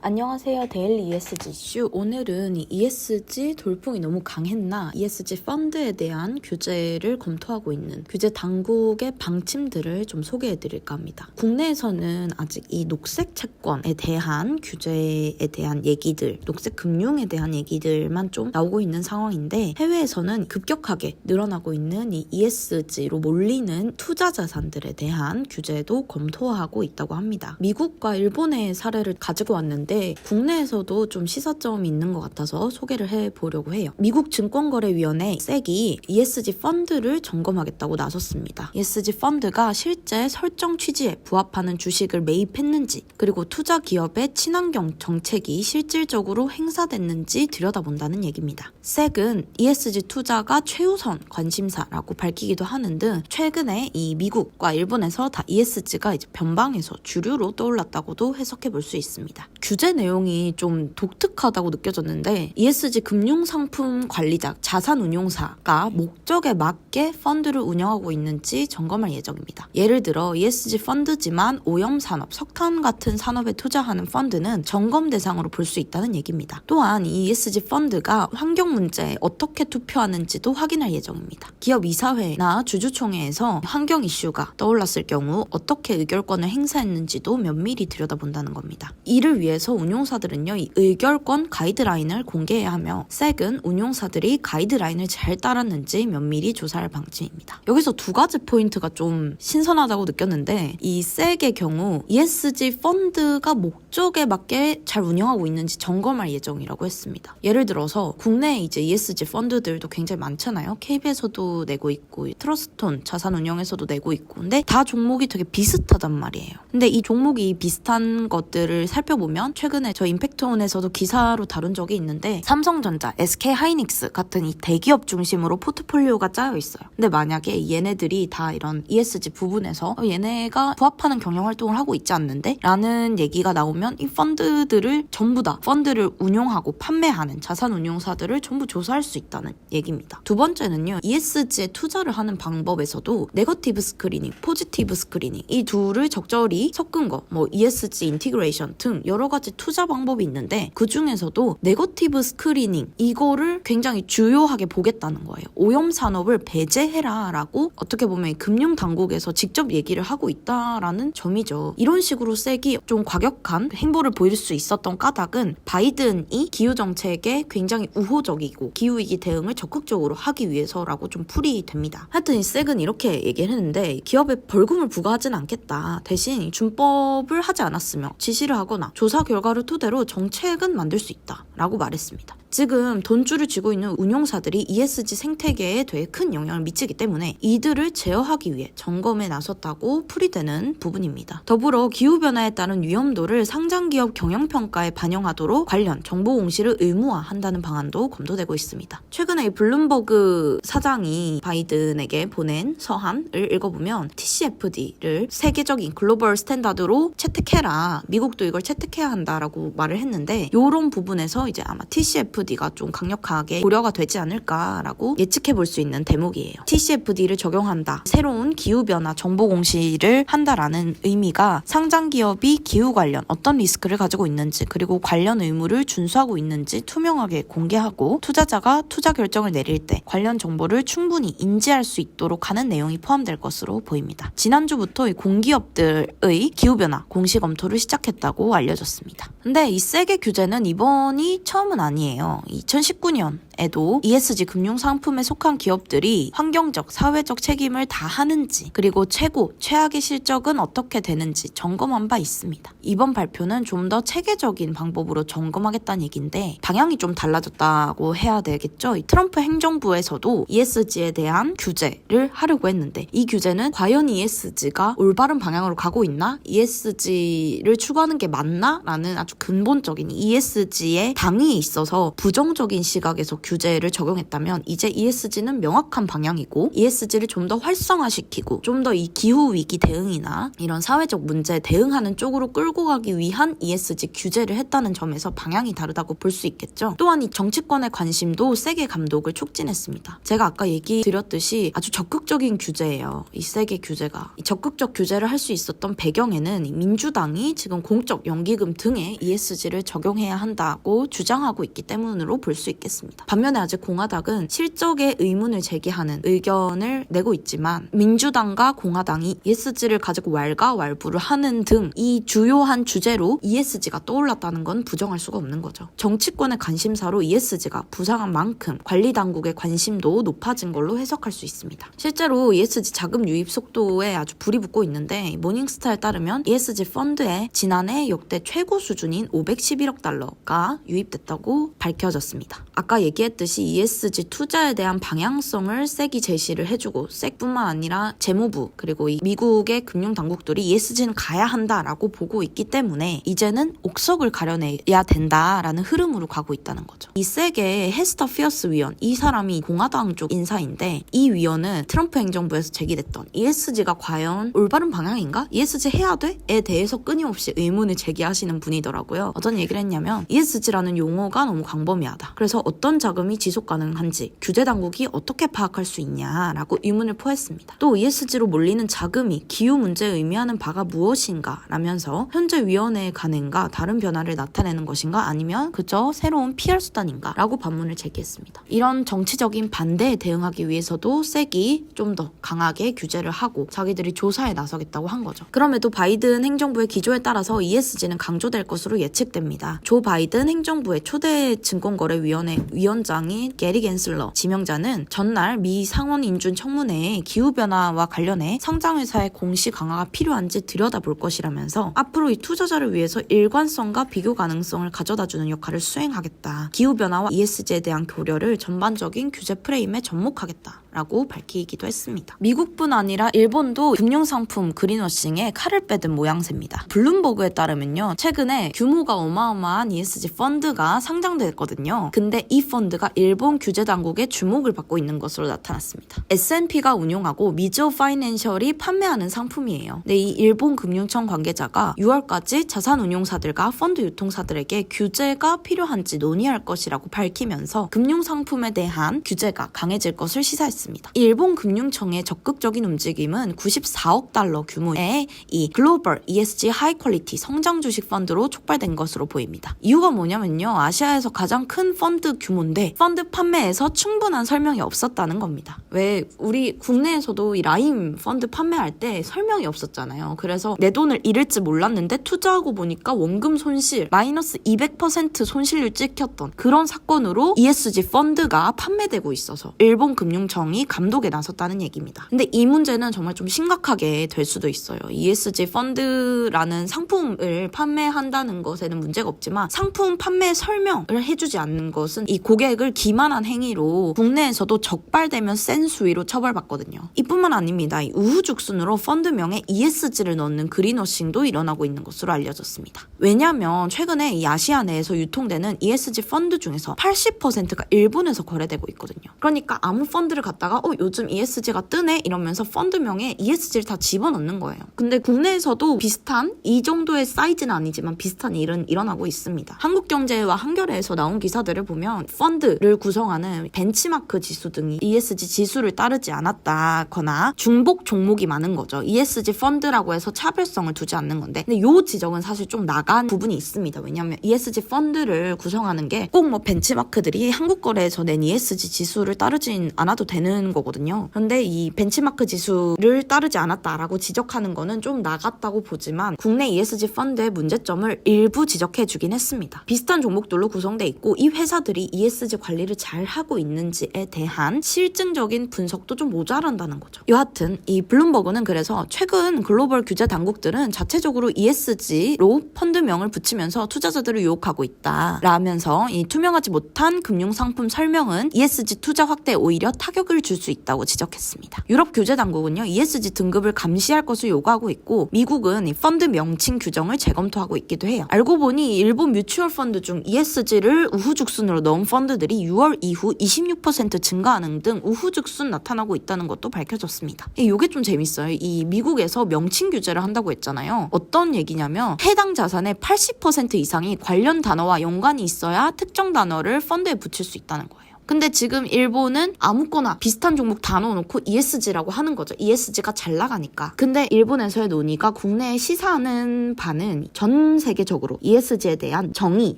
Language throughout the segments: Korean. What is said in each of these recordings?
안녕하세요. 데일리 ESG 이슈. 오늘은 이 ESG 돌풍이 너무 강했나 ESG 펀드에 대한 규제를 검토하고 있는 규제 당국의 방침들을 좀 소개해드릴까 합니다. 국내에서는 아직 이 녹색 채권에 대한 규제에 대한 얘기들, 녹색 금융에 대한 얘기들만 좀 나오고 있는 상황인데, 해외에서는 급격하게 늘어나고 있는 이 ESG로 몰리는 투자 자산들에 대한 규제도 검토하고 있다고 합니다. 미국과 일본의 사례를 가지고 왔는데 국내에서도 좀 시사점이 있는 것 같아서 소개를 해보려고 해요. 미국 증권거래위원회 SEC이 ESG 펀드를 점검하겠다고 나섰습니다. ESG 펀드가 실제 설정 취지에 부합하는 주식을 매입했는지, 그리고 투자 기업의 친환경 정책이 실질적으로 행사됐는지 들여다본다는 얘기입니다. SEC은 ESG 투자가 최우선 관심사라고 밝히기도 하는 등 최근에 이 미국과 일본에서 다 ESG가 이제 변방에서 주류로 떠올랐다고도 해석해 볼 수 있습니다. 규제 내용이 좀 독특하다고 느껴졌는데, ESG 금융상품 관리자, 자산운용사가 목적에 맞게 펀드를 운영하고 있는지 점검할 예정입니다. 예를 들어 ESG 펀드지만 오염산업, 석탄 같은 산업에 투자하는 펀드는 점검 대상으로 볼 수 있다는 얘기입니다. 또한 이 ESG 펀드가 환경 문제에 어떻게 투표하는지도 확인할 예정입니다. 기업 이사회나 주주총회에서 환경 이슈가 떠올랐을 경우 어떻게 의결권을 행사했는지도 면밀히 들여다본다는 겁니다. 이를 위해서 운용사들은요, 이 의결권 가이드라인을 공개해야 하며, SEC은 운용사들이 가이드라인을 잘 따랐는지 면밀히 조사할 방침입니다. 여기서 두 가지 포인트가 좀 신선하다고 느꼈는데, 이 SEC의 경우 ESG 펀드가 목적에 맞게 잘 운영하고 있는지 점검할 예정이라고 했습니다. 예를 들어서 국내에 이제 ESG 펀드들도 굉장히 많잖아요. KB에서도 내고 있고 트러스톤 자산운용에서도 내고 있고, 근데 다 종목이 되게 비슷하단 말이에요. 근데 이 종목이 비슷한 것들을 살펴보면, 최근에 저 임팩트온에서도 기사로 다룬 적이 있는데, 삼성전자, SK하이닉스 같은 이 대기업 중심으로 포트폴리오가 짜여 있어요. 근데 만약에 얘네들이 다 이런 ESG 부분에서 얘네가 부합하는 경영활동을 하고 있지 않는데? 라는 얘기가 나오면 이 펀드들을 전부 다 펀드를 운용하고 판매하는 자산운용사들을 전부 조사할 수 있다는 얘기입니다. 두 번째는요, ESG에 투자를 하는 방법에서도 네거티브 스크리닝, 포지티브 스크리닝, 이 둘을 적절히 섞은 거, ESG 인티그레이션 등 여러 가지 투자 방법이 있는데, 그 중에서도 네거티브 스크리닝, 이거를 굉장히 주요하게 보겠다는 거예요. 오염 산업을 배제해라 라고 어떻게 보면 금융당국에서 직접 얘기를 하고 있다라는 점이죠. 이런 식으로 SEC이 좀 과격한 행보를 보일 수 있었던 까닭은, 바이든이 기후정책에 굉장히 우호적이고 기후위기 대응을 적극적으로 하기 위해서라고 좀 풀이 됩니다. 하여튼 이 SEC은 이렇게 얘기를 했는데, 기업에 벌금을 부과하진 않겠다, 대신 준법을 하지 않았으며 지시를 하거나 조사 결과를 토대로 정책은 만들 수 있다 라고 말했습니다. 지금 돈줄을 쥐고 있는 운용사들이 ESG 생태계에 되게 큰 영향을 미치기 때문에 이들을 제어하기 위해 점검에 나섰다고 풀이되는 부분입니다. 더불어 기후변화에 따른 위험도를 상장기업 경영평가에 반영하도록 관련 정보 공시를 의무화한다는 방안도 검토되고 있습니다. 최근에 블룸버그 사장이 바이든에게 보낸 서한을 읽어보면 TCFD를 세계적인 글로벌 스탠다드로 채택해라, 미국도 이걸 채택해야 한다라고 말을 했는데, 이런 부분에서 이제 아마 TCFD가 좀 강력하게 고려가 되지 않을까라고 예측해 볼 수 있는 대목이에요. TCFD를 적용한다, 새로운 기후변화 정보 공시를 한다라는 의미가 상장기업이 기후 관련 어떤 리스크를 가지고 있는지, 그리고 관련 의무를 준수하고 있는지 투명하게 공개하고, 투자자가 투자 결정을 내릴 때 관련 정보를 충분히 인지할 수 있도록 하는 내용이 포함될 것으로 보입니다. 지난주부터 이 공기업들의 기후변화 공시 검토를 시작했다고 알려졌습니다. 근데 이 SEC의 규제는 이번이 처음은 아니에요. 2019년에도 ESG 금융상품에 속한 기업들이 환경적, 사회적 책임을 다하는지, 그리고 최고, 최악의 실적은 어떻게 되는지 점검한 바 있습니다. 이번 발표는 좀 더 체계적인 방법으로 점검하겠다는 얘기인데, 방향이 좀 달라졌다고 해야 되겠죠. 이 트럼프 행정부에서도 ESG에 대한 규제를 하려고 했는데, 이 규제는 과연 ESG가 올바른 방향으로 가고 있나? ESG를 추구하는 게 맞나? 라는 아주 근본적인 ESG의 당위에 있어서 부정적인 시각에서 규제를 적용했다면 이제 ESG는 명확한 방향이고 ESG를 좀 더 활성화시키고 좀 더 이 기후위기 대응이나 이런 사회적 문제에 대응하는 쪽으로 끌고 가기 위한 ESG 규제를 했다는 점에서 방향이 다르다고 볼 수 있겠죠. 또한 이 정치권의 관심도 세계 감독을 촉진했습니다. 제가 아까 얘기 드렸듯이 아주 적극적인 규제예요. 이 세계 규제가. 이 적극적 규제를 할 수 있었던 배경에는 이 민주당이 지금 공적 연기금 등에 ESG를 적용해야 한다고 주장하고 있기 때문으로 볼 수 있겠습니다. 반면에 아직 공화당은 실적에 의문을 제기하는 의견을 내고 있지만 민주당과 공화당이 ESG를 가지고 왈가왈부를 하는 등 이 주요한 주제로 ESG가 떠올랐다는 건 부정할 수가 없는 거죠. 정치권의 관심사로 ESG가 부상한 만큼 관리 당국의 관심도 높아진 걸로 해석할 수 있습니다. 실제로 ESG 자금 유입 속도에 아주 불이 붙고 있는데 모닝스타에 따르면 ESG 펀드에 지난해 역대 최고 수준인 511억 달러가 유입됐다고 밝혀졌습니다. 아까 얘기했듯이 ESG 투자에 대한 방향성을 섹이 제시를 해주고 섹뿐만 아니라 재무부 그리고 이 미국의 금융당국들이 ESG는 가야 한다라고 보고 있기 때문에 이제는 옥석을 가려내야 된다라는 흐름으로 가고 있다는 거죠. 이 섹의 헤스터 피어스 위원, 이 사람이 공화당 쪽 인사인데 이 위원은 트럼프 행정부에서 제기됐던 ESG가 과연 올바른 방향인가? ESG 해야 돼? 에 대해서 끊임없이 의문을 제기하시는 분이더라고요. 어떤 얘기를 했냐면 ESG라는 용어가 너무 광범위하다. 그래서 어떤 자금이 지속 가능한지 규제 당국이 어떻게 파악할 수 있냐라고 의문을 포했습니다. 또 ESG로 몰리는 자금이 기후 문제에 의미하는 바가 무엇인가 라면서 현재 위원회의 관행과 다른 변화를 나타내는 것인가 아니면 그저 새로운 PR 수단인가 라고 반문을 제기했습니다. 이런 정치적인 반대에 대응하기 위해서도 섹이 좀 더 강하게 규제를 하고 자기들이 조사에 나서겠다고 한 거죠. 그럼에도 바이든 행정부의 기조에 따라서 ESG는 강조될 것으로 예측됩니다. 조 바이든 행정부의 초대 증권거래위원회 위원장인 게리 겐슬러 지명자는 전날 미 상원 인준 청문회에 기후변화와 관련해 상장회사의 공시 강화가 필요한지 들여다볼 것이라면서 앞으로 이 투자자를 위해서 일관성과 비교 가능성을 가져다주는 역할을 수행하겠다. 기후변화와 ESG에 대한 고려를 전반적인 규제 프레임에 접목하겠다라고 밝히기도 했습니다. 미국뿐 아니라 일본도 금융상품 그린워싱에 칼을 빼든 모양새입니다. 블룸버그에 따르면요. 최근에 규모가 어마어마한 ESG 펀드가 상장됐거든요. 근데 이 펀드가 일본 규제 당국의 주목을 받고 있는 것으로 나타났습니다. S&P가 운용하고 미저 파이낸셜이 판매하는 상품이에요. 근데 이 일본 금융청 관계자가 6월까지 자산운용사들과 펀드 유통사들에게 규제가 필요한지 논의할 것이라고 밝히면서 금융상품에 대한 규제가 강해질 것을 시사했습니다. 일본 금융청의 적극적인 움직임은 94억 달러 규모의 이 글로벌 ESG 하이 퀄리티 성장 주식 펀드로 촉발된 것으로 보입니다. 이유가 뭐냐면요. 아시아에서 가장 큰 펀드 규모인데 펀드 판매에서 충분한 설명이 없었다는 겁니다. 왜 우리 국내에서도 이 라임 펀드 판매할 때 설명이 없었잖아요. 그래서 내 돈을 잃을지 몰랐는데 투자하고 보니까 원금 손실 마이너스 200% 손실률 찍혔던 그런 사건으로 ESG 펀드가 판매되고 있어서 일본 금융청이 감독에 나섰다는 얘기입니다. 근데 이 문제는 정말 좀 심각하게 될 수도 있어요. ESG 펀드라는 상품을 판매한다는 것에는 문제가 없지만 상품 판매 설명을 해주지 않는 것은 이 고객을 기만한 행위로 국내에서도 적발되면 센 수위로 처벌받거든요. 이뿐만 아닙니다. 이 우후죽순으로 펀드명에 ESG를 넣는 그린워싱도 일어나고 있는 것으로 알려졌습니다. 왜냐하면 최근에 이 아시아 내에서 유통되는 ESG 펀드 중에서 80%가 일본에서 거래되고 있거든요. 그러니까 아무 펀드를 갖다가 요즘 ESG가 뜨네 이러면서 펀드명에 ESG를 다 집어넣는 거예요. 근데 국내에서도 비슷한 이 정도의 사이즈는 아니지만 비슷한 일은 일어나고 있습니다. 한국경제와 한겨레에서 나온 기사들을 보면 펀드를 구성하는 벤치마크 지수 등이 ESG 지수를 따르지 않았다거나 중복 종목이 많은 거죠. ESG 펀드라고 해서 차별성을 두지 않는 건데 근데 이 지적은 사실 좀 나간 부분이 있습니다. 왜냐하면 ESG 펀드를 구성하는 게 꼭 뭐 벤치마크들이 한국거래에서 낸 ESG 지수를 따르진 않아도 되는 거거든요. 그런데 이 벤치마크 지수를 따르지 않았다라고 지적하는 거는 좀 나갔다고 보지만 국내 ESG 펀드의 문제점을 일부 지적해주긴 했습니다. 비슷한 종목들로 구성돼 있고 이 회사들이 ESG 관리를 잘 하고 있는지에 대한 실증적인 분석도 좀 모자란다는 거죠. 여하튼 이 블룸버그는 그래서 최근 글로벌 규제 당국들은 자체적으로 ESG로 펀드명을 붙이면서 투자자들을 유혹하고 있다 라면서 이 투명하지 못한 금융상품 설명은 ESG 투자 확대에 오히려 타격을 줄 수 있다고 지적했습니다. 유럽 규제 당국은요, ESG 등급을 감시할 것을 요구하고 있고 미국은 이 펀드 명칭 규정을 재검토하고 있기도 해요. 알고 보니 일본 뮤추얼 펀드 중 ESG를 우후죽순으로 넣은 펀드들이 6월 이후 26% 증가하는 등 우후죽순 나타나고 있다는 것도 밝혀졌습니다. 이게 좀 재밌어요. 이 미국에서 명칭 규제를 한다고 했잖아요. 어떤 얘기냐면 해당 자산의 80% 이상이 관련 단어와 연관이 있어야 특정 단어를 펀드에 붙일 수 있다는 거예요. 근데 지금 일본은 아무거나 비슷한 종목 다 넣어놓고 ESG라고 하는 거죠. ESG가 잘 나가니까. 근데 일본에서의 논의가 국내에 시사하는 바는 전 세계적으로 ESG에 대한 정의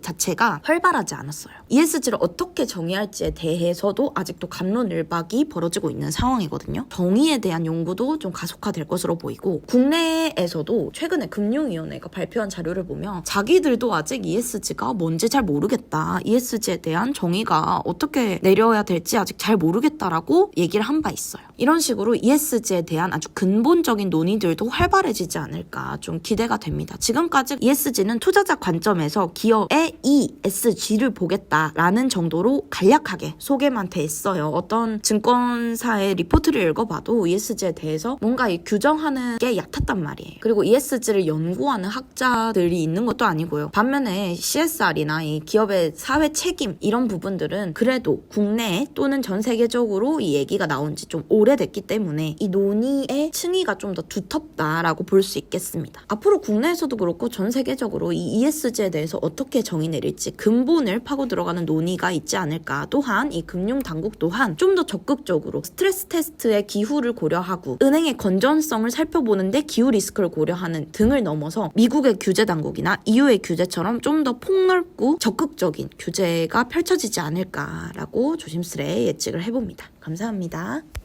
자체가 활발하지 않았어요. ESG를 어떻게 정의할지에 대해서도 아직도 갑론을박이 벌어지고 있는 상황이거든요. 정의에 대한 연구도 좀 가속화될 것으로 보이고 국내에서도 최근에 금융위원회가 발표한 자료를 보면 자기들도 아직 ESG가 뭔지 잘 모르겠다. ESG에 대한 정의가 어떻게 내려야 될지 아직 잘 모르겠다라고 얘기를 한 바 있어요. 이런 식으로 ESG에 대한 아주 근본적인 논의들도 활발해지지 않을까 좀 기대가 됩니다. 지금까지 ESG는 투자자 관점에서 기업의 ESG를 보겠다라는 정도로 간략하게 소개만 돼 있어요. 어떤 증권사의 리포트를 읽어봐도 ESG에 대해서 뭔가 이 규정하는 게 얕았단 말이에요. 그리고 ESG를 연구하는 학자들이 있는 것도 아니고요. 반면에 CSR이나 이 기업의 사회 책임 이런 부분들은 그래도 국내 또는 전 세계적으로 이 얘기가 나온 지 좀 오래됐기 때문에 이 논의의 층위가 좀 더 두텁다라고 볼 수 있겠습니다. 앞으로 국내에서도 그렇고 전 세계적으로 이 ESG에 대해서 어떻게 정의 내릴지 근본을 파고 들어가는 논의가 있지 않을까. 또한 이 금융당국 또한 좀 더 적극적으로 스트레스 테스트의 기후를 고려하고 은행의 건전성을 살펴보는데 기후 리스크를 고려하는 등을 넘어서 미국의 규제당국이나 EU의 규제처럼 좀 더 폭넓고 적극적인 규제가 펼쳐지지 않을까라고 조심스레 예측을 해봅니다. 감사합니다.